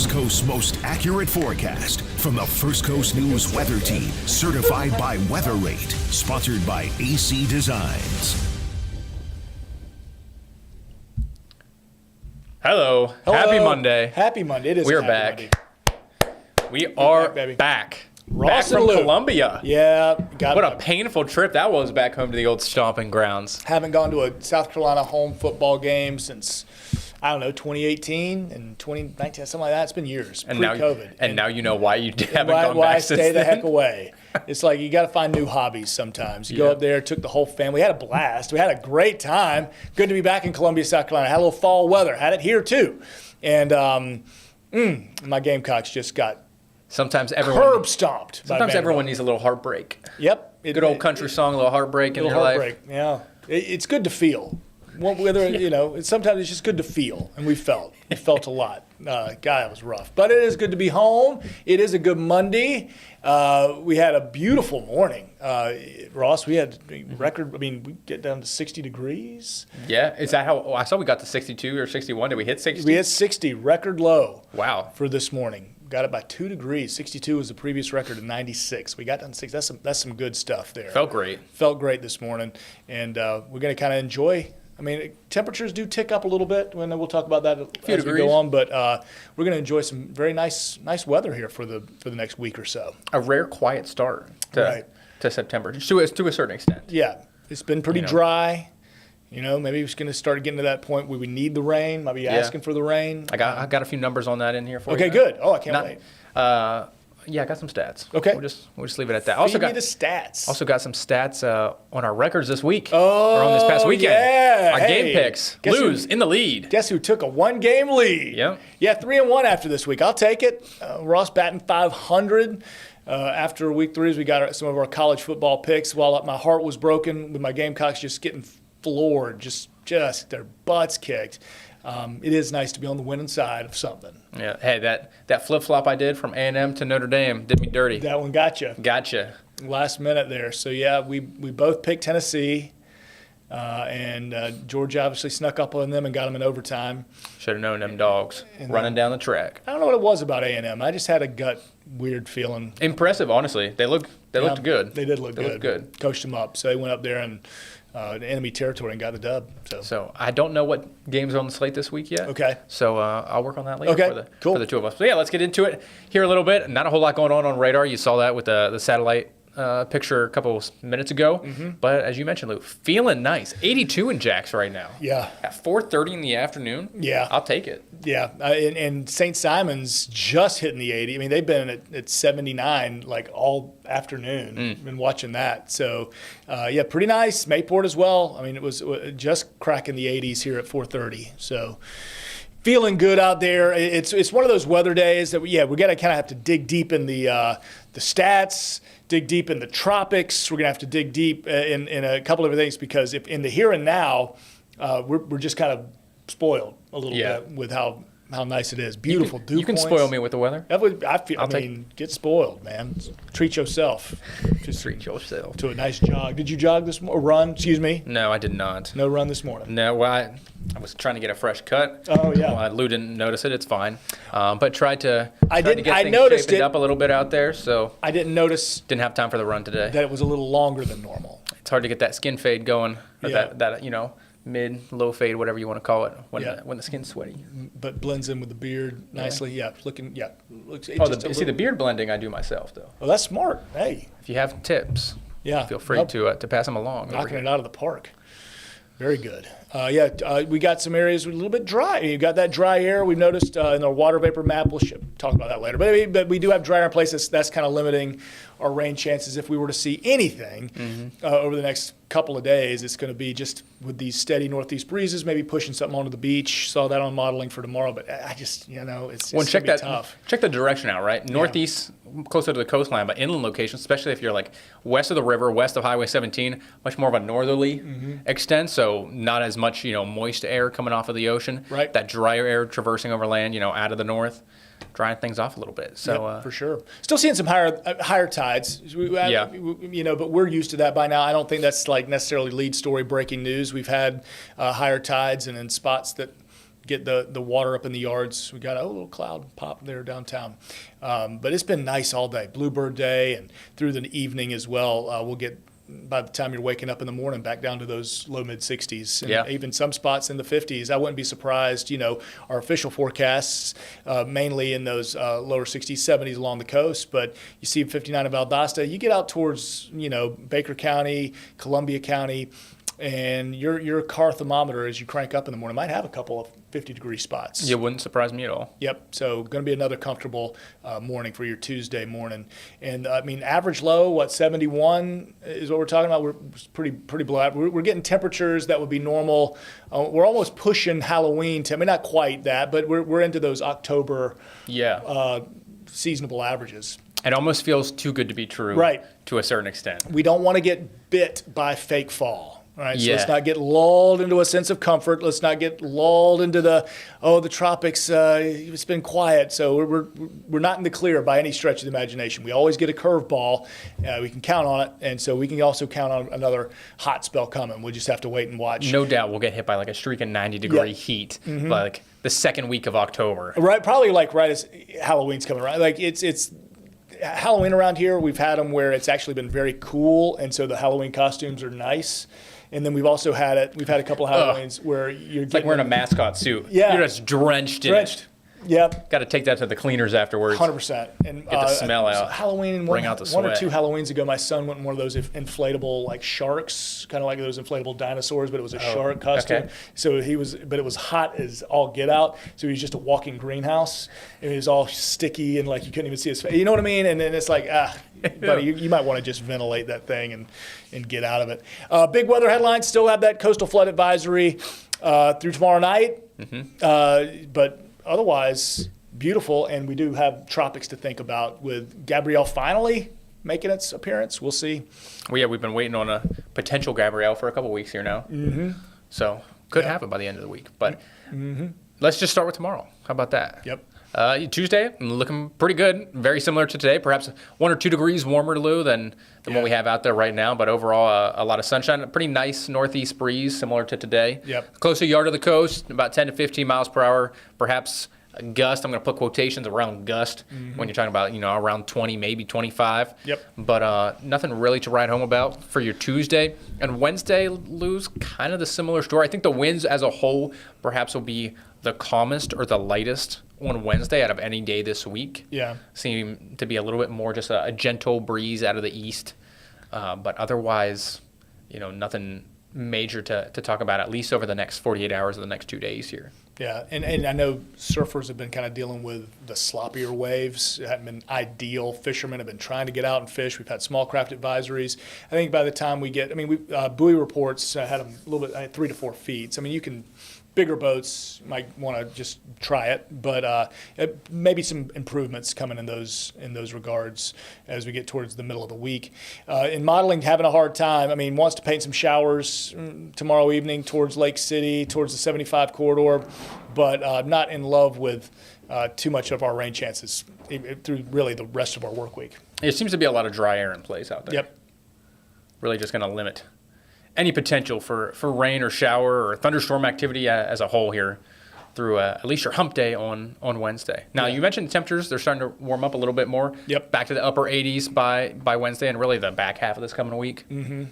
First Coast's most accurate forecast from the First Coast News Weather Team, certified by Weather Rate, sponsored by AC Designs. Hello. Happy Monday. Happy Monday. It is We're a back. happy Monday. We are baby. back. Ross back and from Lew. Columbia. Yeah. What a painful trip that was back home to the old stomping grounds. Haven't gone to a South Carolina home football game since, 2018 and 2019, something like that. It's been years, pre-COVID. And now you know why you haven't gone why back I since stay the then. heck away. It's like you got to find new hobbies sometimes. You go up there, took the whole family. We had a blast. We had a great time. Good to be back in Columbia, South Carolina. Had a little fall weather. Had it here too. And my Gamecocks just got Sometimes curb stomped. Sometimes everyone needs a little heartbreak. Yep. Good old country song, a little heartbreak in your life. Yeah. It's good to feel. Sometimes it's just good to feel, and we felt a lot. God, it was rough, but it is good to be home. It is a good Monday. We had a beautiful morning, Ross. We had record. We get down to 60 degrees. Yeah, is that how? I saw we got to 62 or 61. Did we hit 60? We hit 60, record low. Wow. For this morning. Got it by 2 degrees. 62 was the previous record of 96. We got down to 6. That's some good stuff there. Felt great. Felt great this morning, and we're going to kind of enjoy. Temperatures do tick up a little bit, and we'll talk about that as we go on. But we're going to enjoy some very nice weather here for the next week or so. A rare quiet start to September, to a certain extent. Yeah, it's been pretty dry. Maybe it's going to start getting to that point where we need the rain. Might be asking for the rain. I got a few numbers on that in here for you. Okay, good. Oh, I can't wait. Yeah, I got some stats. Okay. We'll just leave it at that. Feed me the stats. Also got some stats on our records this week. Oh, or on this past weekend. Yeah. Our game picks. Lew's in the lead. Guess who took a 1-game lead? Yep. Yeah, 3-1 after this week. I'll take it. Ross batting 500. After week 3, we got some of our college football picks. While my heart was broken with my Gamecocks just getting floored, just their butts kicked. It is nice to be on the winning side of something. Yeah. Hey, that flip-flop I did from A&M to Notre Dame did me dirty. That one got you. Gotcha. Last minute there. So, yeah, we both picked Tennessee, and Georgia obviously snuck up on them and got them in overtime. Should have known them dogs running down the track. I don't know what it was about A&M. I just had a gut weird feeling. Impressive, honestly. They looked good. They did look good. Looked good. Coached them up. So they went up there and enemy territory and got the dub. So I don't know what games are on the slate this week yet. Okay. So I'll work on that later Cool. for the two of us. So yeah, let's get into it here a little bit. Not a whole lot going on radar. You saw that with the satellite picture a couple minutes ago. Mm-hmm. But as you mentioned, Lew, feeling nice. 82 in Jax right now. Yeah. At 4:30 in the afternoon. Yeah. I'll take it. Yeah. And St. Simon's just hitting the 80. They've been at 79 like all afternoon. Been watching that. So, yeah, pretty nice. Mayport as well. It was just cracking the 80s here at 4:30. So, feeling good out there. It's one of those weather days that we're gonna kind of have to dig deep in the stats, dig deep in the tropics. We're gonna have to dig deep in a couple of things because if in the here and now, we're just kind of spoiled a little bit with how nice it is. Beautiful dew points. You can spoil me with the weather. Get spoiled, man. Treat yourself. Treat yourself to a nice jog. Did you jog this morning? Run? Excuse me. No, I did not. No run this morning. No, well, I was trying to get a fresh cut. Oh yeah. Well, Lew didn't notice it. It's fine. But tried to get I things noticed shaped it up a little bit out there. So I didn't notice. Didn't have time for the run today. That it was a little longer than normal. It's hard to get that skin fade going. Or that mid-low fade, whatever you want to call it, when the skin's sweaty. But blends in with the beard nicely. Yeah, looking. Yeah. See the beard blending I do myself though. Well, that's smart. Hey. If you have tips, feel free to pass them along. Knocking it out of the park. Very good. We got some areas with a little bit dry. You got that dry air. We noticed in our water vapor map. We'll talk about that later. But we do have dry air in places. That's kind of limiting our rain chances. If we were to see anything over the next couple of days, it's going to be just with these steady northeast breezes, maybe pushing something onto the beach. Saw that on modeling for tomorrow. But I just, it's going to be tough. Check the direction out, right? Northeast, closer to the coastline, but inland locations, especially if you're like west of the river, west of Highway 17, much more of a northerly extent. So not as much, moist air coming off of the ocean. Right. That drier air traversing over land, out of the north, drying things off a little bit. So for sure. Still seeing some higher tides. But we're used to that by now. I don't think that's like necessarily lead story breaking news. We've had higher tides and in spots that get the water up in the yards. We got a little cloud pop there downtown. But it's been nice all day. Bluebird Day and through the evening as well. We'll get, by the time you're waking up in the morning, back down to those low mid 60s, and even some spots in the 50s. I wouldn't be surprised. Our official forecasts mainly in those lower 60s, 70s along the coast, but you see 59 in Valdosta. You get out towards Baker County, Columbia County, and your car thermometer as you crank up in the morning might have a couple of 50-degree spots. It wouldn't surprise me at all. Yep. So going to be another comfortable morning for your Tuesday morning. And average low, 71 is what we're talking about. We're pretty below average. We're getting temperatures that would be normal. We're almost pushing Halloween. Not quite that, but we're into those October seasonable averages. It almost feels too good to be true, right, to a certain extent. We don't want to get bit by fake fall. All right, so let's not get lulled into a sense of comfort. Let's not get lulled into the tropics. It's been quiet, so we're not in the clear by any stretch of the imagination. We always get a curveball. We can count on it, and so we can also count on another hot spell coming. We'll just have to wait and watch. No doubt we'll get hit by a streak of 90-degree heat, the second week of October. Right, probably right as Halloween's coming around. It's Halloween around here. We've had them where it's actually been very cool, and so the Halloween costumes are nice. And then we've also had a couple of Halloweens where you're like wearing a mascot suit. Yeah. You're just drenched in it. Yep. Got to take that to the cleaners afterwards. 100%. And get the smell out. Halloween, bring out the sweat. 1 or 2 Halloweens ago, my son went in one of those inflatable sharks, kind of like those inflatable dinosaurs, but it was a shark costume. Okay. So but it was hot as all get out. So he was just a walking greenhouse. And it was all sticky and you couldn't even see his face. You know what I mean? And then it's buddy, you might want to just ventilate that thing and get out of it. Big weather headlines still have that coastal flood advisory through tomorrow night. But otherwise, beautiful, and we do have tropics to think about with Gabrielle finally making its appearance. We'll see. Well, yeah, we've been waiting on a potential Gabrielle for a couple weeks here now. So could happen by the end of the week. But let's just start with tomorrow. How about that? Yep. Tuesday, looking pretty good. Very similar to today. Perhaps 1 or 2 degrees warmer, Lew, than what we have out there right now. But overall, a lot of sunshine. A pretty nice northeast breeze, similar to today. Yep. Closer yard of the coast, about 10 to 15 miles per hour. Perhaps a gust. I'm going to put quotations around gust when you're talking about, around 20, maybe 25. Yep. But nothing really to write home about for your Tuesday. And Wednesday, Lew's kind of the similar story. I think the winds as a whole perhaps will be the calmest or the lightest on Wednesday out of any day this week. Yeah. Seem to be a little bit more just a gentle breeze out of the east. But otherwise, nothing major to talk about, at least over the next 48 hours of the next 2 days here. Yeah, and I know surfers have been kind of dealing with the sloppier waves. It hadn't been ideal. Fishermen have been trying to get out and fish. We've had small craft advisories. I think by the time we get, buoy reports had them a little bit, 3 to 4 feet. So, you can, bigger boats might want to just try it, but maybe some improvements coming in those regards as we get towards the middle of the week. In modeling, having a hard time. Wants to paint some showers tomorrow evening towards Lake City, towards the 75 corridor, but not in love with too much of our rain chances through really the rest of our work week. It seems to be a lot of dry air in place out there. Yep. Really just going to limit any potential for rain or shower or thunderstorm activity as a whole here through at least your hump day on Wednesday. Now, you mentioned the temperatures. They're starting to warm up a little bit more. Yep. Back to the upper 80s by Wednesday and really the back half of this coming week. Mm-hmm.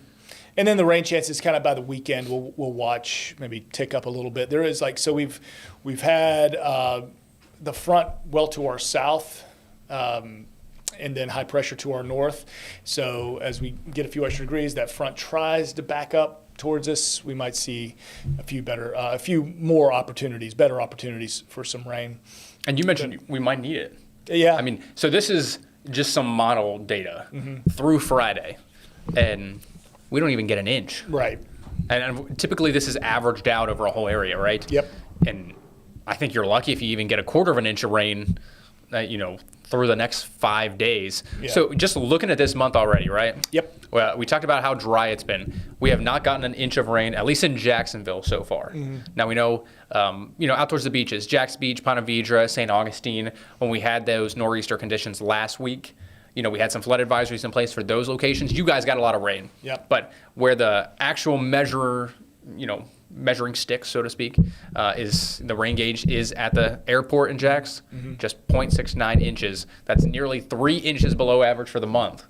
And then the rain chances kind of by the weekend we'll watch maybe tick up a little bit. There is so we've had the front well to our south, and then high pressure to our north. So as we get a few extra degrees, that front tries to back up towards us. We might see a few more opportunities, better opportunities for some rain. And you mentioned we might need it. Yeah. So this is just some model data through Friday, and we don't even get an inch. Right. And typically this is averaged out over a whole area, right? Yep. And I think you're lucky if you even get a quarter of an inch of rain, through the next 5 days. Yeah. So just looking at this month already, right? Yep. Well, we talked about how dry it's been. We have not gotten an inch of rain, at least in Jacksonville so far. Now we know, out towards the beaches, Jack's Beach, Ponte Vedra, St. Augustine, when we had those nor'easter conditions last week, we had some flood advisories in place for those locations. You guys got a lot of rain. Yep. But where the actual measure, measuring stick, so to speak, is the rain gauge is at the airport in Jax, just 0.69 inches. That's nearly 3 inches below average for the month.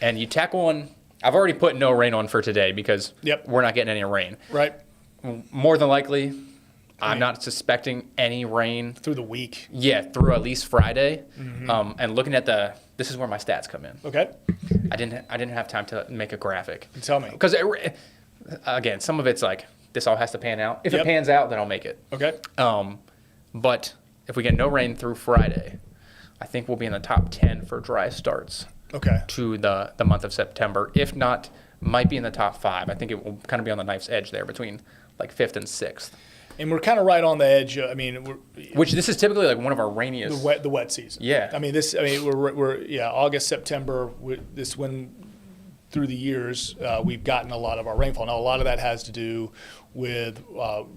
And you tackle one. I've already put no rain on for today because we're not getting any rain. Right. More than likely, I'm not suspecting any rain through the week. Yeah, through at least Friday. And looking at this is where my stats come in. Okay. I didn't have time to make a graphic. Tell me. Because again, some of it's like this all has to pan out. If it pans out, then I'll make it. Okay. But if we get no rain through Friday, I think we'll be in the top 10 for dry starts. Okay. To the month of September. If not, might be in the top 5. I think it will kind of be on the knife's edge there between like 5th and 6th. And we're kind of right on the edge. I mean, which this is typically like one of our rainiest. The wet season. Yeah. I mean, we're August, September. This when through the years we've gotten a lot of our rainfall. Now a lot of that has to do with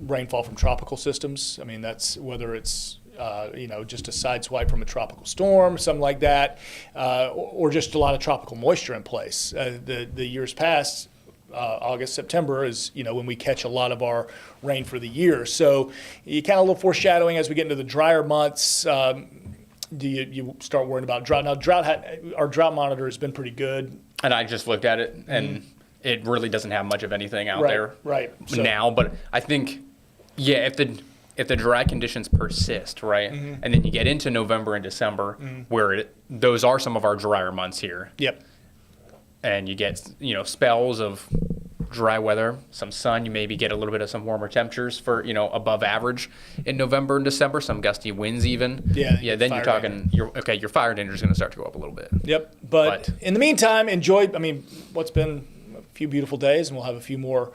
rainfall from tropical systems. I mean, that's whether it's just a side swipe from a tropical storm, something like that, or just a lot of tropical moisture in place. The years past, August, September is when we catch a lot of our rain for the year. So you kind of a little foreshadowing as we get into the drier months. Do you start worrying about drought? Now, our drought monitor has been pretty good. And I just looked at it, and it really doesn't have much of anything out there now. But I think, if the dry conditions persist, right, and then you get into November and December, where those are some of our drier months here. Yep. And you get spells of dry weather, some sun. You maybe get a little bit of some warmer temperatures for above average in November and December. Some gusty winds even. Yeah. Then you're talking. Your fire danger is going to start to go up a little bit. Yep. But in the meantime, enjoy. I mean, what's been a few beautiful days, and we'll have a few more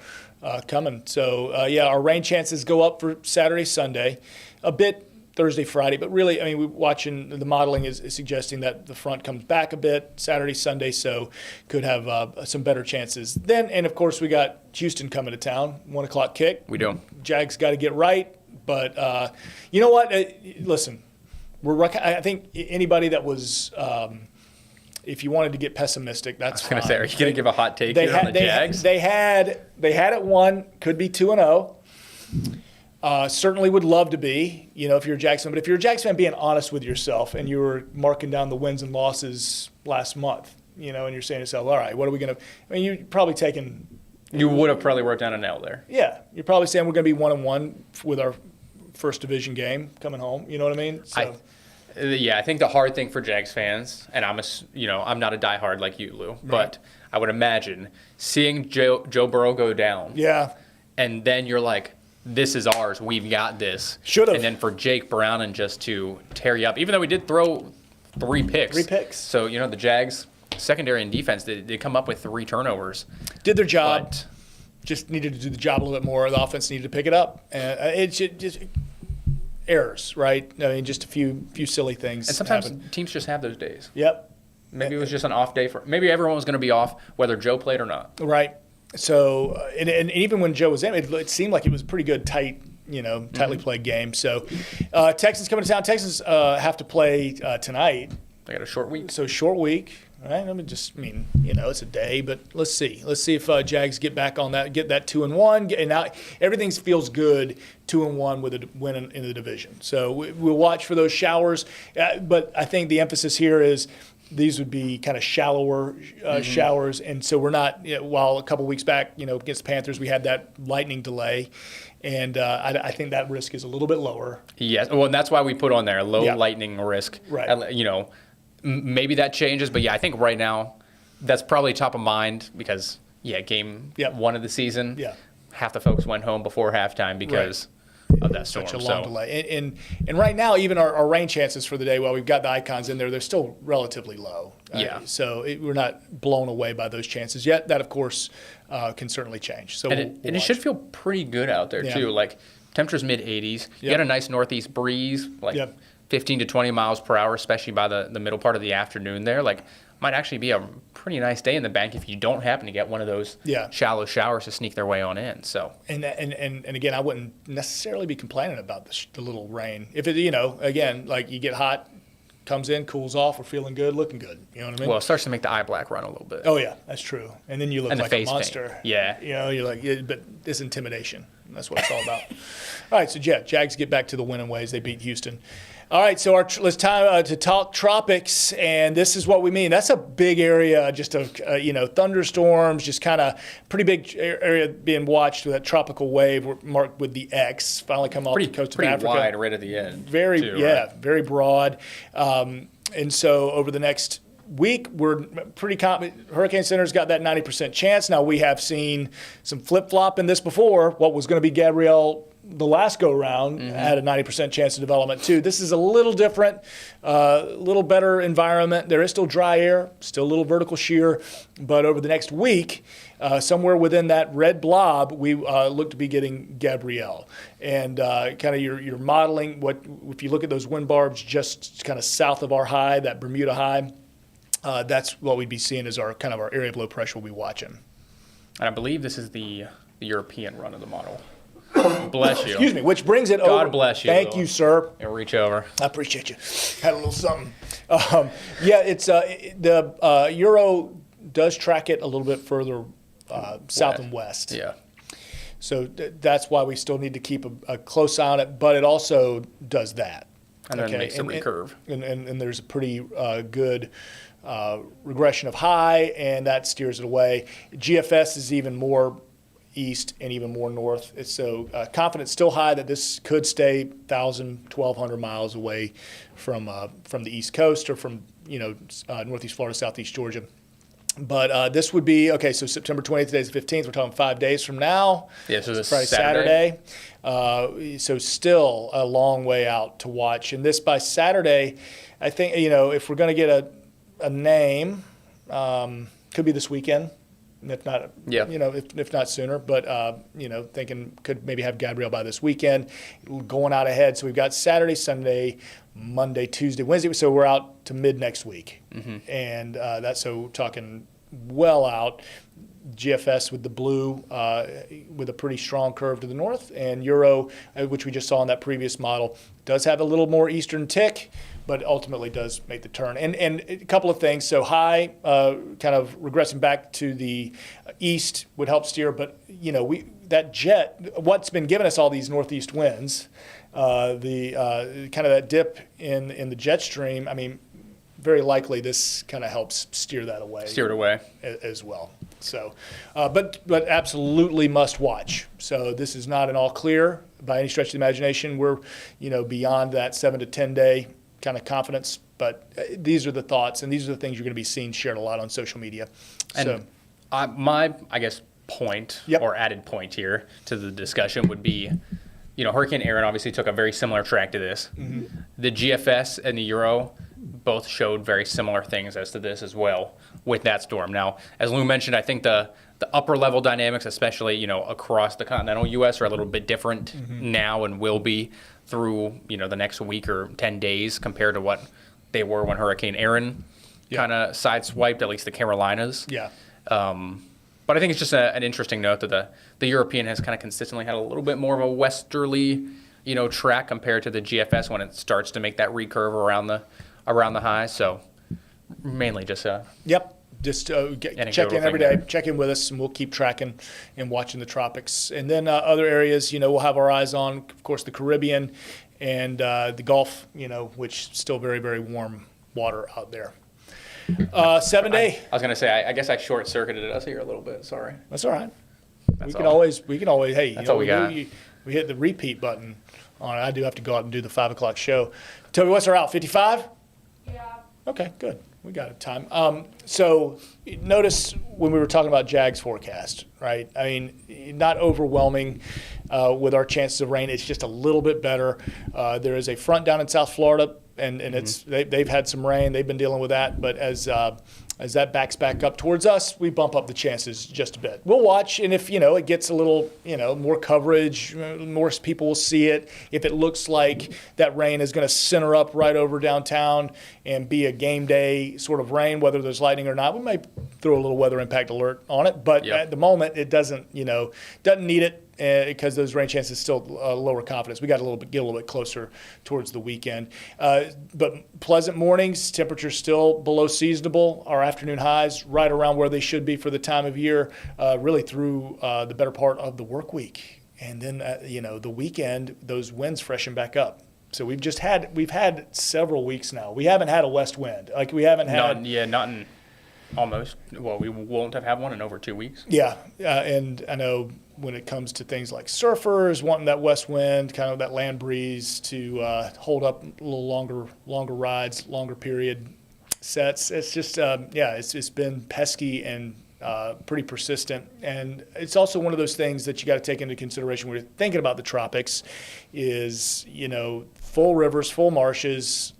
coming. So our rain chances go up for Saturday, Sunday, a bit Thursday, Friday, but really, I mean, we're watching the modeling is suggesting that the front comes back a bit Saturday, Sunday, so could have some better chances then. And of course, we got Houston coming to town, 1 o'clock kick. We do. Jags got to get right, but you know what? Listen, I think anybody that was. If you wanted to get pessimistic, that's fine. I was going to say, are you going to give a hot take here on the Jags? They had it 1, could be 2-0. Certainly would love to be, if you're a Jags fan. But if you're a Jags fan, being honest with yourself and you were marking down the wins and losses last month, and you're saying to yourself, all right, what are we going to – I mean, you're probably taking – You would have probably worked down an L there. Yeah. You're probably saying we're going to be 1-1 with our first division game coming home. You know what I mean? So. I think the hard thing for Jags fans, and I'm not a diehard like you, Lou, but I would imagine seeing Joe Burrow go down. Yeah. And then you're like, this is ours. We've got this. Should have. And then for Jake Browning just to tear you up, even though we did throw 3 picks. 3 picks. So, the Jags secondary and defense, they come up with 3 turnovers. Did their job. Just needed to do the job a little bit more. The offense needed to pick it up. And it just errors, right? I mean, just a few silly things. And sometimes teams just have those days. Yep. Maybe it was just an off day maybe everyone was going to be off, whether Joe played or not. Right. So, and even when Joe was in, it seemed like it was a pretty good, tightly played game. So, Texans coming to town. Texans have to play tonight. They got a short week. So, short week. All right. It's a day, but let's see. Let's see if Jags get back on that, get that 2-1. And now everything feels good, 2-1 with a win in the division. So, we'll watch for those showers. But I think the emphasis here is these would be kind of shallower showers. And so we're not, while a couple weeks back, against the Panthers, we had that lightning delay. And I think that risk is a little bit lower. Yes. Well, and that's why we put on there low lightning risk. Right. Maybe that changes. But, I think right now that's probably top of mind because, game 1 of the season, half the folks went home before halftime because of that storm. Such a long delay. And right now, even our rain chances for the day, while we've got the icons in there, they're still relatively low. So we're not blown away by those chances yet. That, of course, can certainly change. So and it should feel pretty good out there, too. Like, temperatures mid-80s. You got a nice northeast breeze, 15 to 20 miles per hour, especially by the middle part of the afternoon there. Like, might actually be a pretty nice day in the bank if you don't happen to get one of those shallow showers to sneak their way on in. So and again, I wouldn't necessarily be complaining about the little rain. If it, again, like you get hot, comes in, cools off, we're feeling good, looking good. You know what I mean? Well, it starts to make the eye black run a little bit. Oh yeah, that's true. And then you look like a monster. paint. Yeah. You're like, but this intimidation. That's what it's all about. All right, so Jags get back to the winning ways. They beat Houston. All right, so let's time to talk tropics, and this is what we mean. That's a big area, just of thunderstorms, just kind of pretty big area being watched with that tropical wave marked with the X. Finally come off the coast of Africa. Pretty wide right at the end. Very broad. And so over the next week, we're pretty confident. Hurricane Center's got that 90% chance. Now, we have seen some flip-flop in this before. What was going to be Gabrielle the last go-round had a 90% chance of development, too. This is a little different, a little better environment. There is still dry air, still a little vertical shear. But over the next week, somewhere within that red blob, we look to be getting Gabrielle. And kind of your modeling, if you look at those wind barbs just kind of south of our high, that Bermuda high, that's what we'd be seeing as our area of low pressure we'll be watching. And I believe this is the European run of the model. Bless you. Excuse me, which brings it over. God bless you. Thank you, sir. And reach over. I appreciate you. Had a little something. It's the Euro does track it a little bit further south and west. Yeah. So that's why we still need to keep a close eye on it, but it also does that. And then makes a recurve. And there's a pretty good regression of high, and that steers it away. GFS is even more east and even more north. So confidence still high that this could stay 1,000, 1,200 miles away from the East Coast or from Northeast Florida, Southeast Georgia. But this would be, so September 20th, today's the 15th. We're talking 5 days from now. Yeah, so this Friday, Saturday. So still a long way out to watch. And this by Saturday, I think, if we're going to get a name, could be this weekend. If not, if not sooner, but thinking could maybe have Gabrielle by this weekend, going out ahead. So we've got Saturday, Sunday, Monday, Tuesday, Wednesday. So we're out to mid next week, and that's so talking well out. GFS with the blue, with a pretty strong curve to the north, and Euro, which we just saw in that previous model, does have a little more eastern tick, but ultimately does make the turn. And a couple of things. So high, kind of regressing back to the east would help steer, but that jet, what's been giving us all these northeast winds, the kind of that dip in the jet stream. I mean, very likely this kind of helps steer that away. Steer it away as well. So, but absolutely must watch. So this is not an all clear by any stretch of the imagination. We're beyond that 7 to 10 day kind of confidence. But these are the thoughts, and these are the things you're going to be seeing shared a lot on social media. And my point or added point here to the discussion would be, Hurricane Aaron obviously took a very similar track to this. The GFS and the Euro both showed very similar things as to this as well with that storm. Now, as Lew mentioned, I think the upper level dynamics, especially across the continental U.S., are a little bit different now and will be through the next week or 10 days compared to what they were when Hurricane Aaron kind of sideswiped at least the Carolinas. Yeah. But I think it's just an interesting note that the European has kind of consistently had a little bit more of a westerly track compared to the GFS when it starts to make that recurve around the high. So mainly just just check in every day, check in with us, and we'll keep tracking and watching the tropics. And then other areas, we'll have our eyes on, of course, the Caribbean and the Gulf, which is still very, very warm water out there. 7 day. I was going to say, I guess I short-circuited us here a little bit. Sorry. That's all right. We can always, hey, that's all we got. We hit the repeat button on it. I do have to go out and do the 5 o'clock show. Toby, what's our out? 55? Yeah. Okay, good. We got it time. So notice when we were talking about Jags forecast, right? I mean, not overwhelming with our chances of rain. It's just a little bit better. There is a front down in South Florida, and it's they've had some rain. They've been dealing with that. But as that backs back up towards us, we bump up the chances just a bit. We'll watch, and if it gets a little more coverage, more people will see it. If it looks like that rain is going to center up right over downtown and be a game day sort of rain, whether there's lightning or not, we may throw a little weather impact alert on it. But at the moment, it doesn't need it. Because those rain chances still lower confidence. We got get a little bit closer towards the weekend. But pleasant mornings, temperatures still below seasonable. Our afternoon highs right around where they should be for the time of year, really through the better part of the work week. And then, the weekend, those winds freshen back up. So we've had several weeks now. We haven't had a west wind. Like we haven't had. Not in almost. Well, we won't have had one in over 2 weeks. Yeah. And I know when it comes to things like surfers wanting that west wind, kind of that land breeze to hold up a little longer rides, longer period sets. It's just, it's been pesky and pretty persistent. And it's also one of those things that you got to take into consideration when you're thinking about the tropics is, full rivers, full marshes.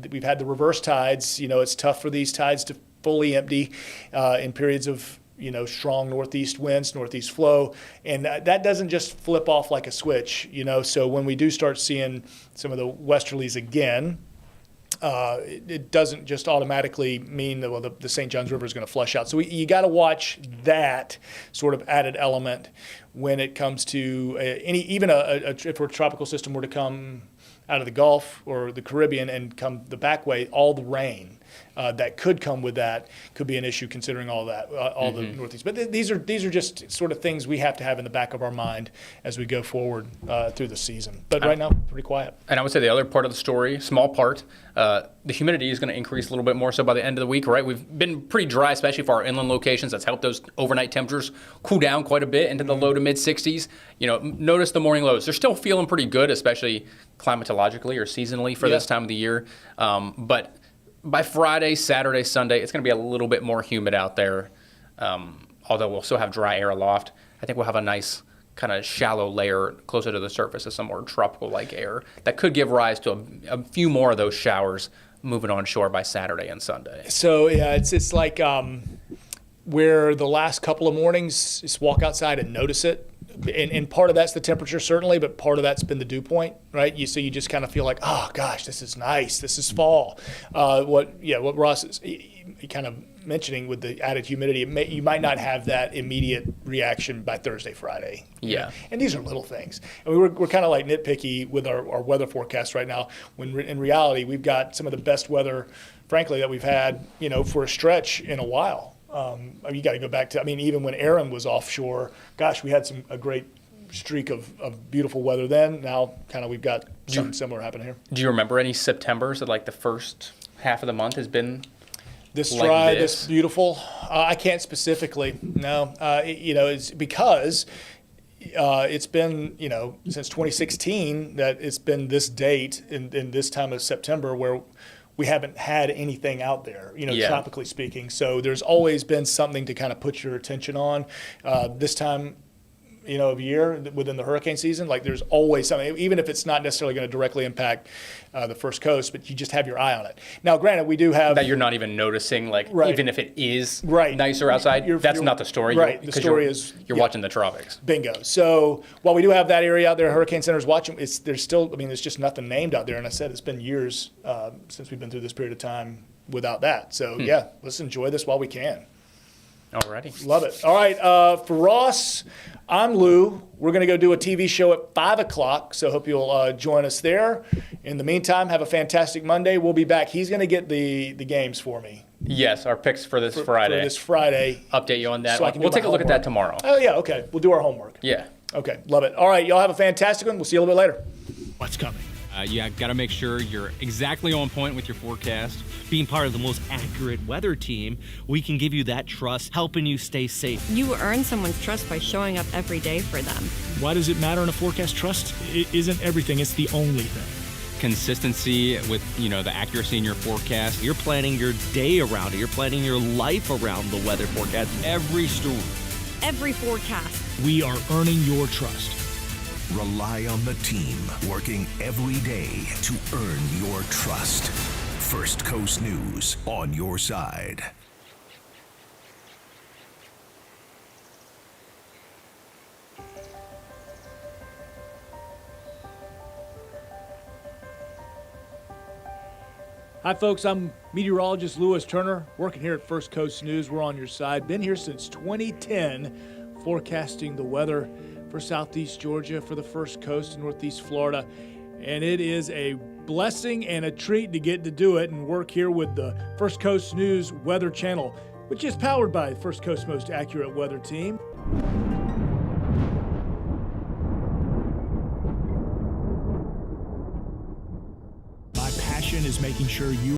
We've had the reverse tides. It's tough for these tides to fully empty in periods of, strong northeast winds, northeast flow. And that doesn't just flip off like a switch, So when we do start seeing some of the westerlies again, it doesn't just automatically mean that the St. Johns River is going to flush out. So you got to watch that sort of added element when it comes to if a tropical system were to come out of the Gulf or the Caribbean and come the back way, all the rain that could come with that could be an issue considering all that, the Northeast. But these are just sort of things we have to have in the back of our mind as we go forward through the season. But right now, pretty quiet. And I would say the other part of the story, small part, the humidity is going to increase a little bit more so by the end of the week, right? We've been pretty dry, especially for our inland locations. That's helped those overnight temperatures cool down quite a bit into the low to mid 60s. Notice the morning lows. They're still feeling pretty good, especially climatologically or seasonally for this time of the year. But by Friday, Saturday, Sunday, it's going to be a little bit more humid out there. Although we'll still have dry air aloft. I think we'll have a nice kind of shallow layer closer to the surface of some more tropical-like air that could give rise to a few more of those showers moving on shore by Saturday and Sunday. So, it's like where the last couple of mornings, just walk outside and notice it. And part of that's the temperature, certainly, but part of that's been the dew point, right? So you just kind of feel like, oh, gosh, this is nice. This is fall. What Ross is kind of mentioning with the added humidity, you might not have that immediate reaction by Thursday, Friday. Yeah. And these are little things. I mean, we're kind of like nitpicky with our weather forecast right now, when in reality, we've got some of the best weather, frankly, that we've had, for a stretch in a while. You got to go back to, even when Aaron was offshore, gosh, we had a great streak of beautiful weather then. Now kind of we've got something similar happening here. Do you remember any Septembers that like the first half of the month has been this like dry, this beautiful? I can't specifically, no. It's because it's been, since 2016 that it's been this date in this time of September where we haven't had anything out there, tropically speaking. So there's always been something to kind of put your attention on. This time, of year within the hurricane season, like there's always something, even if it's not necessarily going to directly impact the First Coast, but you just have your eye on it. Now, granted, we do have that you're not even noticing, like even if it is nicer outside, you're not the story. Right. The story is you're watching the tropics. Bingo. So while we do have that area out there, Hurricane Center's watching. There's still, there's just nothing named out there. And I said it's been years since we've been through this period of time without that. So let's enjoy this while we can. Alrighty. Love it. All right. For Ross, I'm Lew. We're going to go do a TV show at 5 o'clock, so hope you'll join us there. In the meantime, have a fantastic Monday. We'll be back. He's going to get the games for me. Yes, our picks for this Friday. For this Friday. Update you on that. So we'll take a look at that tomorrow. Oh, yeah. Okay. We'll do our homework. Yeah. Okay. Love it. All right. Y'all have a fantastic one. We'll see you a little bit later. What's coming? Got to make sure you're exactly on point with your forecast. Being part of the most accurate weather team, we can give you that trust, helping you stay safe. You earn someone's trust by showing up every day for them. Why does it matter in a forecast? Trust isn't everything. It's the only thing. Consistency with, the accuracy in your forecast. You're planning your day around it. You're planning your life around the weather forecast. Every storm. Every forecast. We are earning your trust. Rely on the team working every day to earn your trust. First Coast News on your side. Hi, folks. I'm meteorologist Lewis Turner, working here at First Coast News. We're on your side. Been here since 2010, forecasting the weather for Southeast Georgia, for the First Coast and Northeast Florida. And it is a blessing and a treat to get to do it and work here with the First Coast News Weather Channel, which is powered by First Coast's most accurate weather team. mission is making sure you